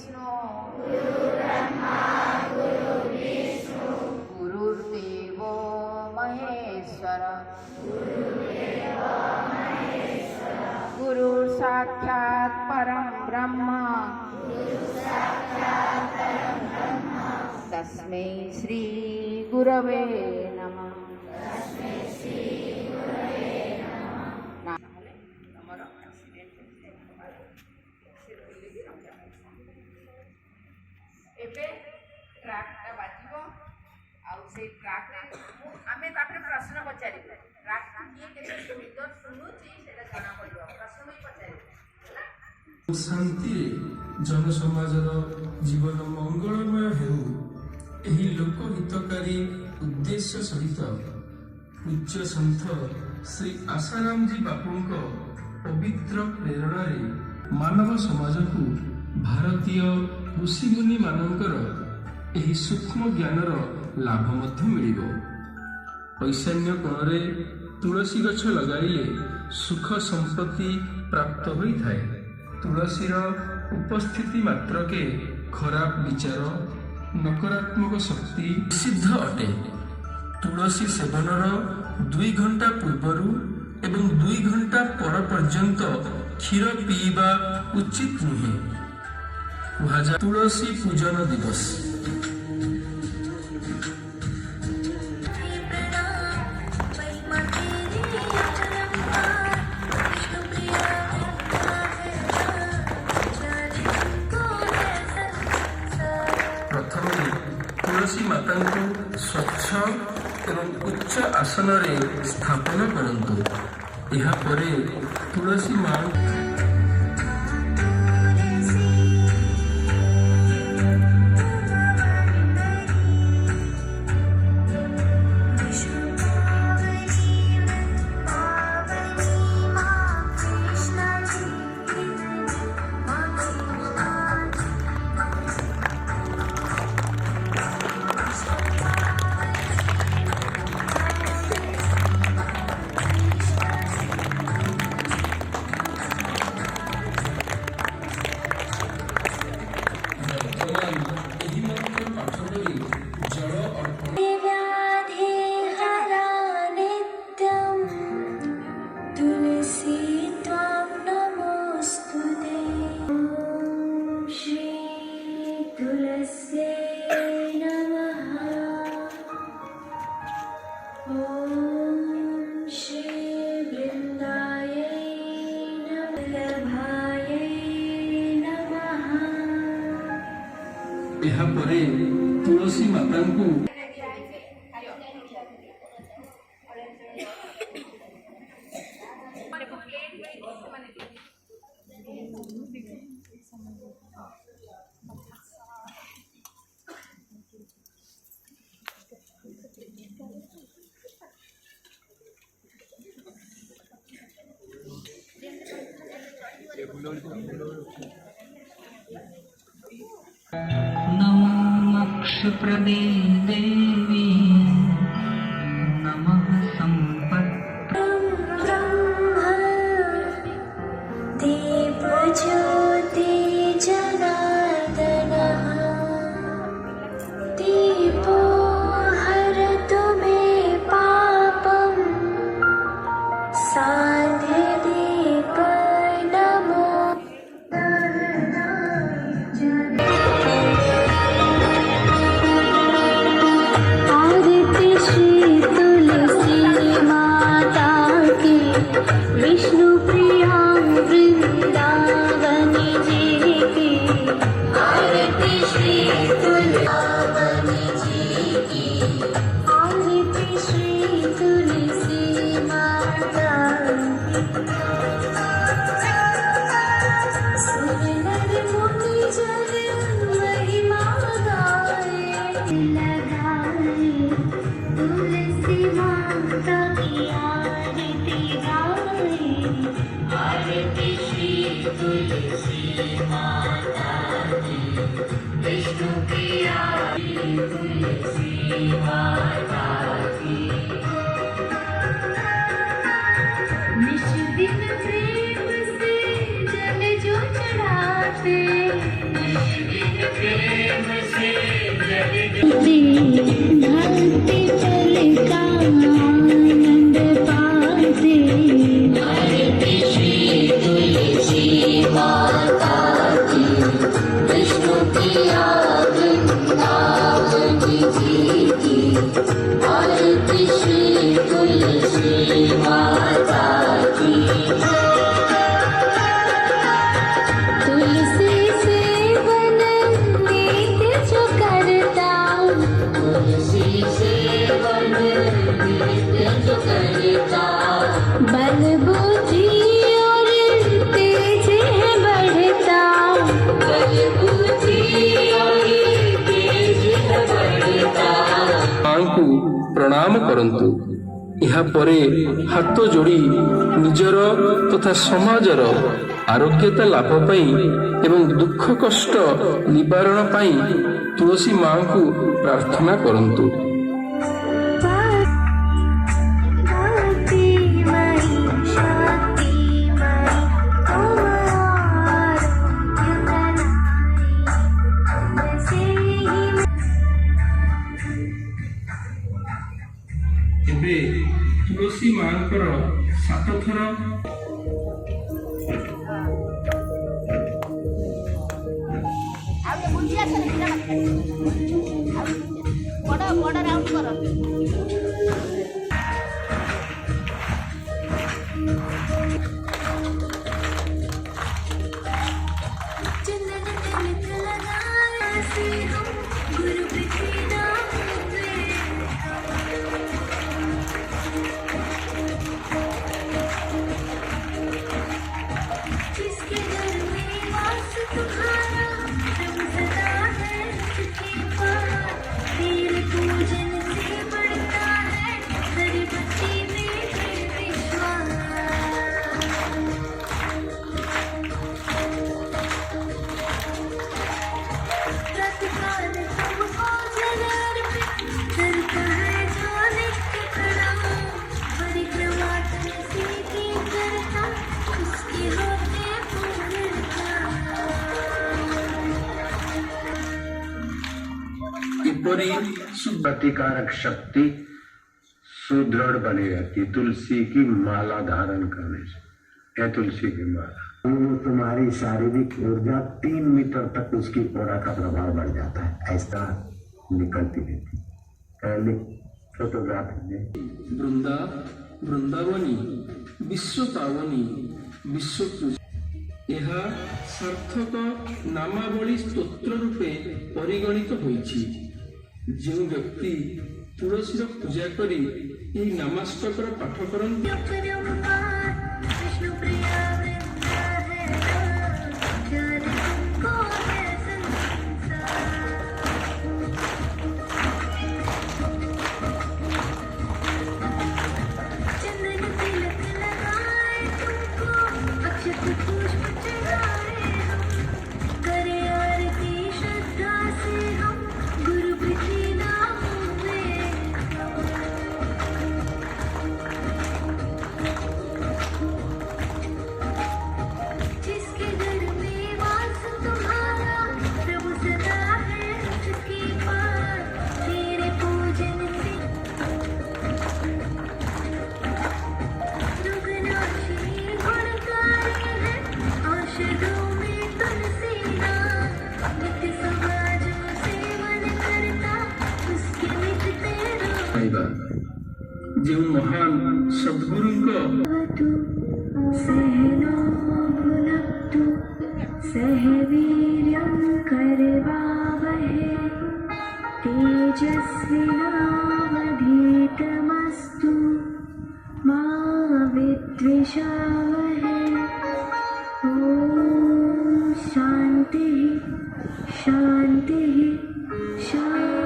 विष्णु गुरुर्देवो महेश्वर गुरु साक्षात् परं ब्रह्म तस्मै श्री गुरवे नमः। एबे ट्रैकटा बाजिबो आउ से ट्रैकटा आमे तापर प्रश्न पचारि ट्रैक किए केते सुंदर सुनुची सेटा जाना पड़िबो प्रश्न भी पचारि शांति जन समाजर जीवन मंगलमय हेउ एही लोक हितकारी उद्देश्य सहित पूज्य संत श्री आसाराम जी बापूंको पवित्र प्रेरणा मानव समाज को भारतीय ऋषिमुनि मानकर एही सूक्ष्म ज्ञानर लाभ मध्य मिलिबो। ईशान्य कोणरे तुलसी गछ लगाइले सुख संपत्ति प्राप्त होई थाए। तुलसीर उपस्थिति मात्रके खराब विचार नकारात्मक शक्ति सिद्ध अटे। तुलसी सेवनर 2 घंटा पूर्वरु एवं 2 घंटा पर पर्यंत क्षीर पीवा उचित नुहे। तुलसी पूजन दिवस प्रथम तुलसी माता को स्वच्छ एवं उच्च आसन स्थापन करंतु। यह परे तुलसी माँ यहाँ परे तुलसी माता को नमो मोक्षप्रदे देवी नमः संपत् दीपज्योति जनार्दनः दीपो हरतु मे पापम् साध्यदीप नमो विष्णु प्रिया वृंदावन जी की आरती श्री वृंदावन जी की आरती श्री तुलसी माता सुर नर मुनि जन महिमा गाए लगाए तुलसी माता की आरती गाए आरती श्री तुलसी माता की विष्णु की आरती तुलसी माता की निश दिन प्रेम से जल जो चढ़ाते भक्ति चलता आनंद पाते आरती श्री तुलसी माता की विष्णु प्रिया वृंदावन जी की आरती श्री तुलसी माता की तुलसी सेवन नित्य जो करता तुलसी सेवन नित्य जो करता बल बुद्धि और तेज है बढ़ता बल बुद्धि और तेज है बढ़ता ମାଙ୍କୁ ପ୍ରଣାମ କରନ୍ତୁ। ଏହାପରେ ହାତ ଯୋଡ଼ି ନିଜର ତଥା ସମାଜର ଆରୋଗ୍ୟତା ଲାଭ ପାଇଁ ଏବଂ ଦୁଃଖ କଷ୍ଟ ନିବାରଣ ପାଇଁ ତୁଳସୀ ମାଙ୍କୁ ପ୍ରାର୍ଥନା କରନ୍ତୁ। भक्तिमयी शक्तिमयी तुम्हारो से ही ଏବେ ତୁଳସୀ ମାଙ୍କର 7 ଥର ଆଉ ଟିକେ ବୁଝି ଆସ ବଡ଼ ବଡ଼ ରାଉଣ୍ଡ କର। चंदन तिलक लगाए से हम गुरु बिना जिसके घर में वास तुम्हारा प्रभु सदा है उसके पास तेरे पूजन से बढ़ता है हरि भक्ति में है विश्वास प्रतिकाल तुमको जलार पे करता है जो नित्य खड़ा परिक्रमा तुलसी की करता उसके होते पूर्णता ଏପରି प्रतिकारक शक्ति सुदृढ़ बनी रहती है तुलसी की माला धारण करने से। है तुलसी की माला तुम्हारी शारीरिक ऊर्जा 3 मीटर तक उसकी ओरा का प्रभाव बढ़ जाता है, ऐसा निकलती रहती। पहले फोटोग्राफी में ବୃନ୍ଦାବନୀ ବିଶ୍ୱ ପାବନୀ ବିଶ୍ୱ ଏହା ସାର୍ଥକ ନାମାବଳୀ ସ୍ତୋତ୍ର ରୂପେ ପରିଗଣିତ ହୋଇଛି। ଯେଉଁ ବ୍ୟକ୍ତି ତୁଳସୀର ପୂଜା କରି ଏହି ନାମାଷ୍ଟକର ପାଠ କରନ୍ତି विष्णु प्रिया वृंदा है जाने तुमको है संसार चंदन तिलक लगाए तुमको अक्षत पुष्प चढ़ाए हम करे आरती श्रद्धा से हम गुरु बिना हुए जिसके घर में वास तुम्हारा प्रभु सदा है उसके पास तेरे पूजन से दुर्गनाशी गुणकारी है औषधों में तुलसी नाम नित्य समाजों सेवन करता उसके मिटते रोग ପାଇବା। ଯେଉଁ ମହାନ ସଦ୍ଗୁରୁଙ୍କ भवतु सहनो भुनक्तु सह वीर्यं करवावहै तेजस्विनावधीतमस्तु मा विद्विषावहै ॐ शान्तिः शान्तिः शान्तिः